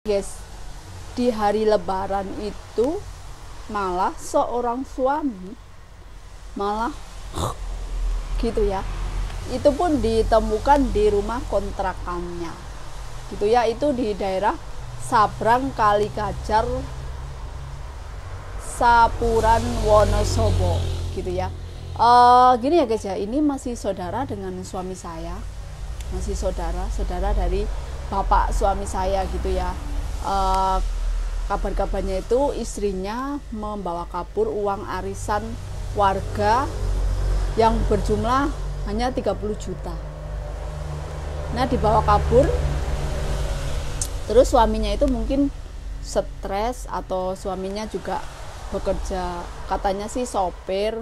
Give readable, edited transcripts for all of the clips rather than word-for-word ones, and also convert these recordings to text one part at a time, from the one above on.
guys, di hari lebaran itu malah seorang suami malah gitu ya, itu pun ditemukan di rumah kontrakannya gitu ya, itu di daerah Sabrang Kaligajar, Sapuran, Wonosobo gitu ya. Gini ya guys ya, ini masih saudara dengan suami saya, masih saudara dari bapak suami saya gitu ya. Kabar-kabarnya itu istrinya membawa kabur uang arisan warga yang berjumlah hanya 30 juta. Nah, dibawa kabur, terus suaminya itu mungkin stres atau suaminya juga bekerja, katanya sih sopir,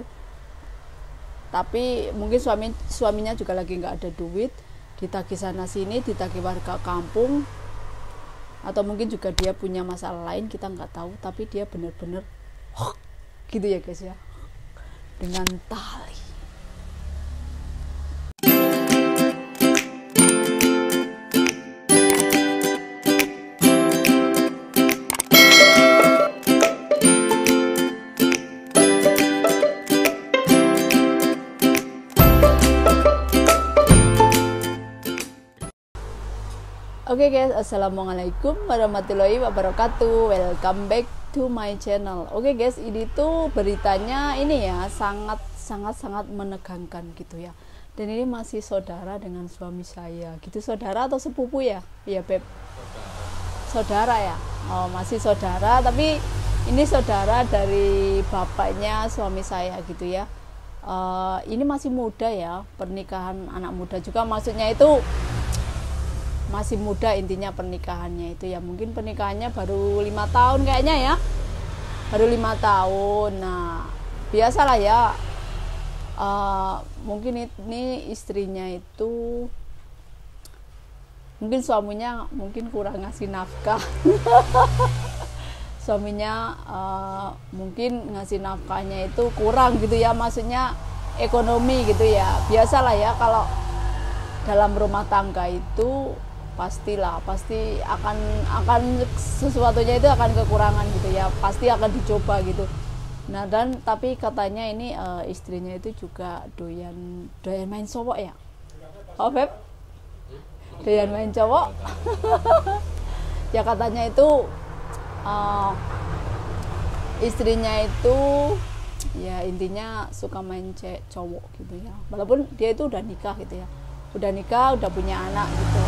tapi mungkin suaminya juga lagi nggak ada duit, ditagih sana sini, ditagih warga kampung, atau mungkin juga dia punya masalah lain, kita nggak tahu, tapi dia benar-benar gitu ya guys ya, dengan tali. Oke guys, assalamualaikum warahmatullahi wabarakatuh. Welcome back to my channel. Oke guys, ini tuh beritanya ini ya, sangat menegangkan gitu ya. Dan ini masih saudara dengan suami saya gitu. Saudara atau sepupu ya? Iya beb, saudara ya. Oh, masih saudara, tapi ini saudara dari bapaknya suami saya gitu ya. Ini masih muda ya, pernikahan anak muda juga, maksudnya itu masih muda, intinya pernikahannya itu ya, mungkin pernikahannya baru 5 tahun kayaknya ya, baru 5 tahun. Nah, biasalah ya, mungkin ini istrinya itu mungkin suaminya mungkin kurang ngasih nafkah. Suaminya mungkin ngasih nafkahnya itu kurang gitu ya, maksudnya ekonomi gitu ya. Biasalah ya, kalau dalam rumah tangga itu pasti akan sesuatunya itu akan kekurangan gitu ya, pasti akan dicoba gitu. Nah, dan tapi katanya ini istrinya itu juga doyan main cowok ya. Oh beb, doyan main cowok. Ya katanya itu istrinya itu ya intinya suka main cowok gitu ya, walaupun dia itu udah nikah gitu ya, udah punya anak gitu.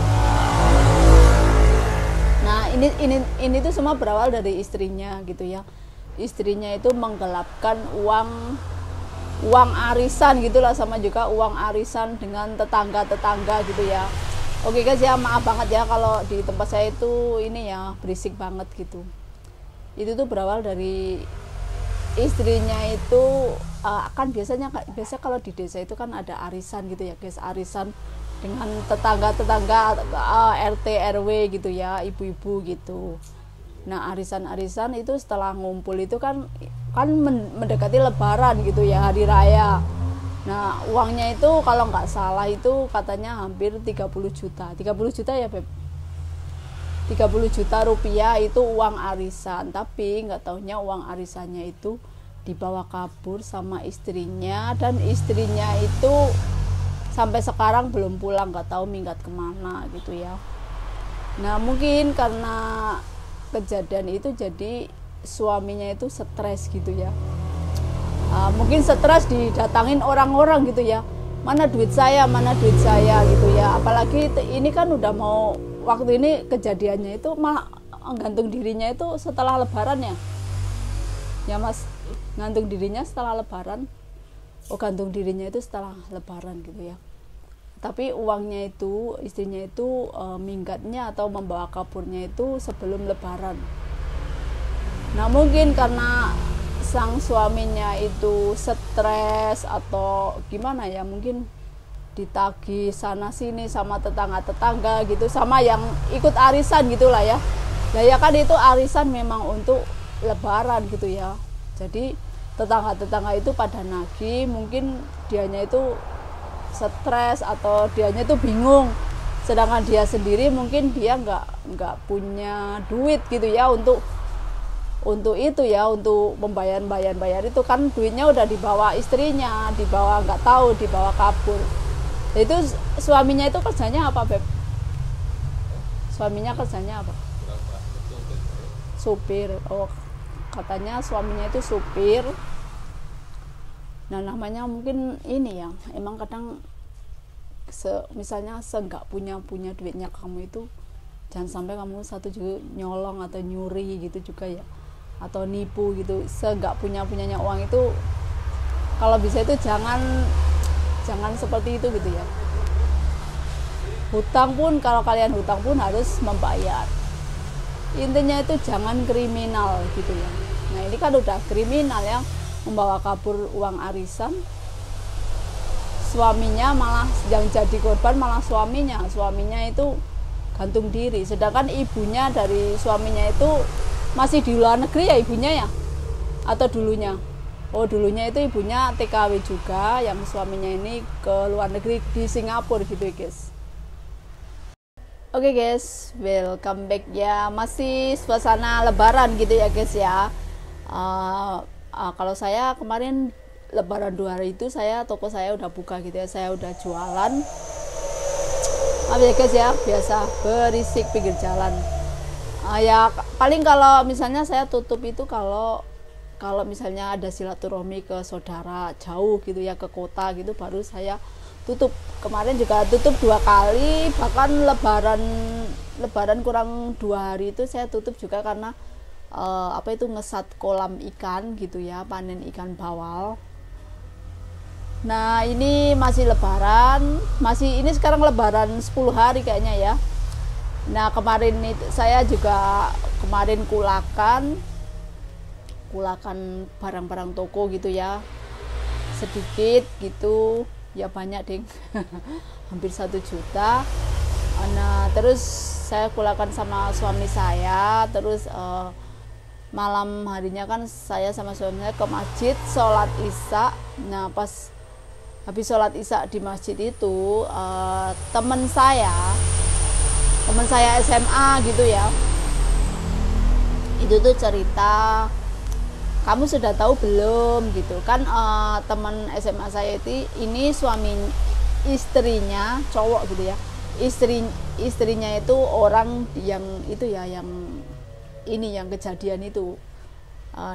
Nah, ini tuh semua berawal dari istrinya gitu ya. Istrinya itu menggelapkan uang arisan gitulah, sama juga uang arisan dengan tetangga gitu ya. Oke guys ya, maaf banget ya kalau di tempat saya itu ini ya berisik banget gitu. Itu tuh berawal dari istrinya itu kan biasa kalau di desa itu kan ada arisan gitu ya guys, arisan dengan tetangga RT RW gitu ya, ibu-ibu gitu. Nah, arisan itu setelah ngumpul itu kan mendekati lebaran gitu ya, hari raya. Nah, uangnya itu kalau nggak salah itu katanya hampir 30 juta ya beb, 30 juta rupiah itu uang arisan. Tapi nggak taunya uang arisannya itu dibawa kabur sama istrinya, dan istrinya itu sampai sekarang belum pulang, nggak tahu minggat kemana gitu ya. Nah, mungkin karena kejadian itu jadi suaminya itu stres gitu ya. Mungkin stres didatangin orang-orang gitu ya, mana duit saya gitu ya. Apalagi ini kan udah mau, waktu ini kejadiannya itu malah gantung dirinya itu setelah lebaran ya mas, gantung dirinya setelah lebaran. Gantung dirinya itu setelah lebaran gitu ya. Tapi uangnya itu istrinya itu minggatnya atau membawa kaburnya itu sebelum lebaran. Nah, mungkin karena sang suaminya itu stres atau gimana ya, mungkin ditagih sana sini sama tetangga gitu, sama yang ikut arisan gitulah ya. Nah ya kan, itu arisan memang untuk lebaran gitu ya. Jadi tetangga itu pada nagih, mungkin dianya itu stres atau dianya itu bingung sedangkan dia sendiri mungkin dia nggak punya duit gitu ya untuk itu ya, untuk bayar itu kan, duitnya udah dibawa istrinya, dibawa nggak tahu, dibawa kabur. Itu suaminya itu kerjanya apa, Beb? Suaminya kerjanya apa? Supir. Oh, katanya suaminya itu supir. Nah, namanya mungkin ini ya, emang kadang misalnya nggak punya duitnya kamu itu, jangan sampai kamu satu juga nyolong atau nyuri gitu juga ya, atau nipu gitu. Nggak punyanya uang itu, kalau bisa itu jangan seperti itu gitu ya. Hutang pun, kalau kalian hutang pun harus membayar. Intinya itu jangan kriminal gitu ya. Nah, ini kan udah kriminal ya, membawa kabur uang arisan. Suaminya malah yang jadi korban, malah suaminya itu gantung diri, sedangkan ibunya dari suaminya itu masih di luar negeri ya, ibunya ya, atau dulunya? Oh, dulunya itu ibunya TKW juga, yang suaminya ini ke luar negeri di Singapura gitu ya guys. Oke guys, welcome back ya, masih suasana lebaran gitu ya guys ya. Kalau saya kemarin Lebaran 2 hari itu toko saya udah buka gitu ya, saya udah jualan. Ya guys ya, biasa berisik pinggir jalan. Ya paling kalau misalnya saya tutup itu kalau misalnya ada silaturahmi ke saudara jauh gitu ya, ke kota gitu, baru saya tutup. Kemarin juga tutup 2 kali, bahkan lebaran kurang 2 hari itu saya tutup juga karena ngesat kolam ikan gitu ya, panen ikan bawal. Nah, ini masih lebaran, ini sekarang lebaran 10 hari kayaknya ya. Nah, kemarin itu saya juga kulakan barang-barang toko gitu ya, sedikit gitu ya, banyak ding. Hampir 1 juta. Nah, terus saya kulakan sama suami saya, terus malam harinya kan saya sama suami saya ke masjid sholat isya. Nah, pas habis sholat isya di masjid itu, teman saya SMA gitu ya, itu tuh cerita, kamu sudah tahu belum gitu kan, teman SMA saya itu ini istrinya cowok gitu ya, istrinya itu orang yang itu ya, yang kejadian itu,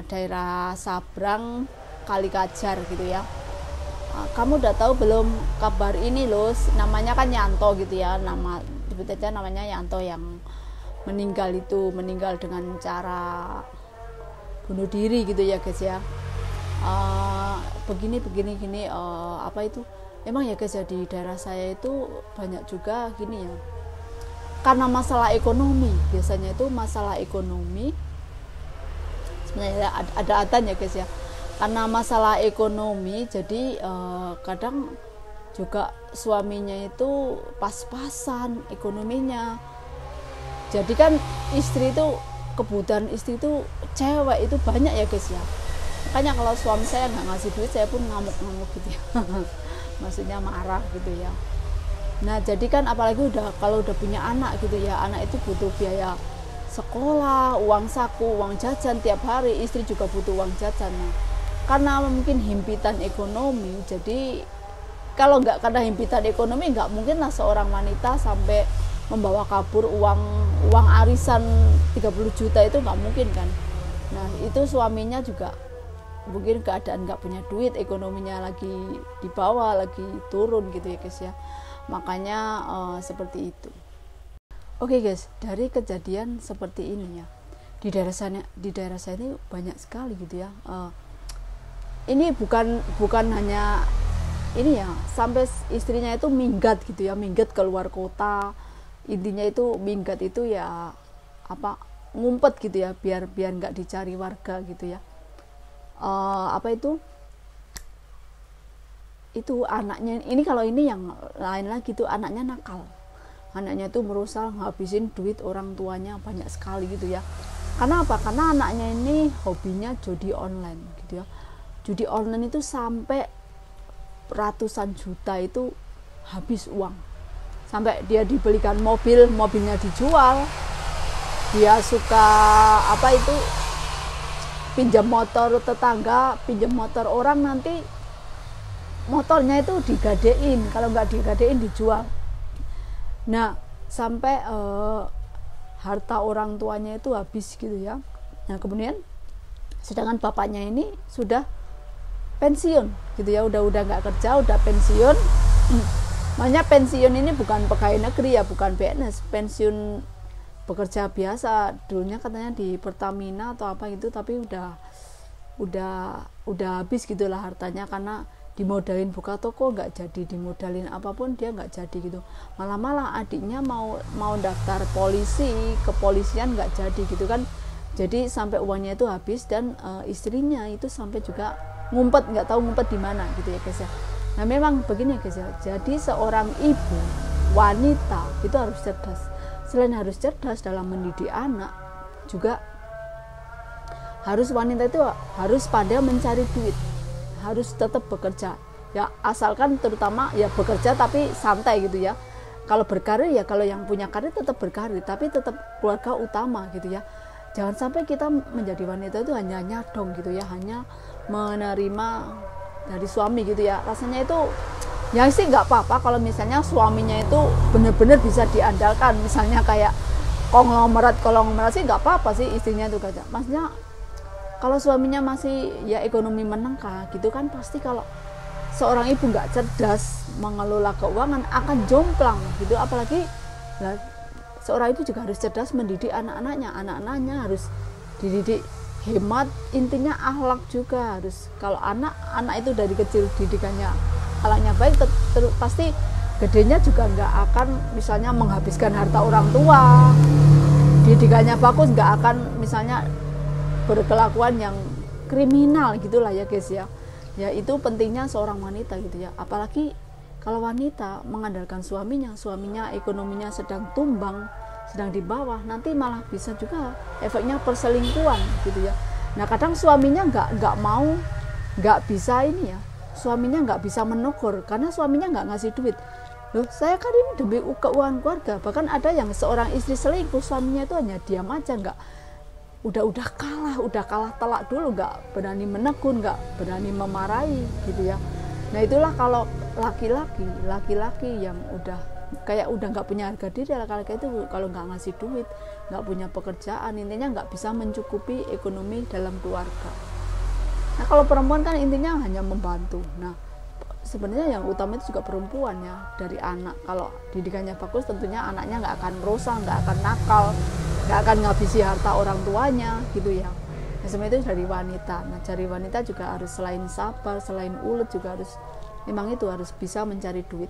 daerah Sabrang Kalikajar gitu ya. Kamu udah tahu belum kabar ini loh, namanya kan Yanto gitu ya, sebut aja namanya Yanto, yang meninggal dengan cara bunuh diri gitu ya guys ya. Begini emang ya guys ya, di daerah saya itu banyak juga gini ya, karena masalah ekonomi, biasanya itu masalah ekonomi, sebenarnya ada adzan ya guys ya, karena masalah ekonomi. Jadi kadang juga suaminya itu pas-pasan ekonominya. Jadi kan kebutuhan istri itu cewek itu banyak ya guys ya. Makanya kalau suami saya nggak ngasih duit, saya pun ngamuk-ngamuk gitu ya. Maksudnya marah gitu ya. Nah, jadi kan apalagi kalau udah punya anak gitu ya, anak itu butuh biaya sekolah, uang saku, uang jajan tiap hari, istri juga butuh uang jajan. Nah, karena mungkin himpitan ekonomi, jadi kalau nggak karena himpitan ekonomi, nggak mungkin lah seorang wanita sampai membawa kabur uang arisan 30 juta, itu nggak mungkin kan. Nah, itu suaminya juga mungkin keadaan nggak punya duit, ekonominya lagi di bawah, lagi turun gitu ya guys ya, makanya seperti itu. Oke guys, dari kejadian seperti ini ya, di daerah saya ini banyak sekali gitu ya. Ini bukan hanya ini ya, sampai istrinya itu minggat gitu ya, minggat keluar kota. Intinya itu minggat itu ya ngumpet gitu ya, biar nggak dicari warga gitu ya. Itu anaknya ini, kalau ini yang lain lagi tuh anaknya nakal. Anaknya itu merusak, ngabisin duit orang tuanya banyak sekali gitu ya. Karena apa? Karena anaknya ini hobinya judi online gitu ya. Judi online itu sampai ratusan juta itu habis uang. sampai dia dibelikan mobil, mobilnya dijual. Dia suka apa itu, pinjam motor tetangga, pinjam motor orang, nanti motornya itu digadein, kalau nggak digadein dijual. Nah sampai harta orang tuanya itu habis gitu ya. Nah kemudian sedangkan bapaknya ini sudah pensiun gitu ya, udah nggak kerja, udah pensiun. Makanya pensiun ini bukan pegawai negeri ya, bukan PNS, pensiun bekerja biasa. Dulunya katanya di Pertamina atau apa gitu, tapi udah habis gitulah hartanya, karena dimodalin buka toko nggak jadi, dimodalin apapun dia nggak jadi gitu. Malah adiknya mau daftar polisi, kepolisian nggak jadi gitu kan. Jadi sampai uangnya itu habis, dan istrinya itu sampai juga ngumpet, nggak tahu ngumpet di mana gitu ya guys ya. Nah memang begini guys ya, jadi seorang ibu wanita itu harus cerdas. Selain harus cerdas dalam mendidik anak, juga harus, wanita itu harus pandai mencari duit, harus tetap bekerja ya, asalkan terutama ya bekerja tapi santai gitu ya. Kalau berkarir ya, kalau yang punya karir tetap berkarir, tapi tetap keluarga utama gitu ya. Jangan sampai kita menjadi wanita itu hanya nyadong gitu ya, hanya menerima dari suami gitu ya. Rasanya itu ya sih nggak apa-apa kalau misalnya suaminya itu benar-benar bisa diandalkan, misalnya kayak konglomerat sih nggak apa-apa sih istrinya itu kayak. Maksudnya kalau suaminya masih ya ekonomi menengah gitu kan, pasti kalau seorang ibu nggak cerdas mengelola keuangan akan jomplang gitu. Apalagi lah, seorang ibu juga harus cerdas mendidik anak-anaknya harus dididik hemat, intinya akhlak juga harus. Kalau anak itu dari kecil didikannya akhlaknya baik, pasti gedenya juga nggak akan misalnya menghabiskan harta orang tua. Didikannya bagus, nggak akan misalnya berkelakuan yang kriminal gitulah ya guys ya. Ya itu pentingnya seorang wanita gitu ya. Apalagi kalau wanita mengandalkan suaminya ekonominya sedang tumbang, sedang di bawah, nanti malah bisa juga efeknya perselingkuhan gitu ya. Nah kadang suaminya nggak bisa ini ya, suaminya nggak bisa menegur karena suaminya nggak ngasih duit. Loh saya kan ini demi keuangan keluarga. Bahkan ada yang seorang istri selingkuh, suaminya itu hanya diam aja, nggak udah kalah telak dulu, nggak berani menegur, nggak berani memarahi gitu ya. Nah itulah kalau laki-laki yang udah nggak punya harga diri, laki-laki itu kalau nggak ngasih duit, nggak punya pekerjaan, intinya nggak bisa mencukupi ekonomi dalam keluarga. Nah kalau perempuan kan intinya hanya membantu. Nah sebenarnya yang utama itu juga perempuan ya, dari anak. Kalau didikannya bagus, tentunya anaknya nggak akan merusak, nggak akan nakal, nggak akan ngabisi harta orang tuanya gitu ya. Nah semua itu dari wanita. Nah dari wanita juga harus selain sabar, selain ulet juga harus, memang itu harus bisa mencari duit.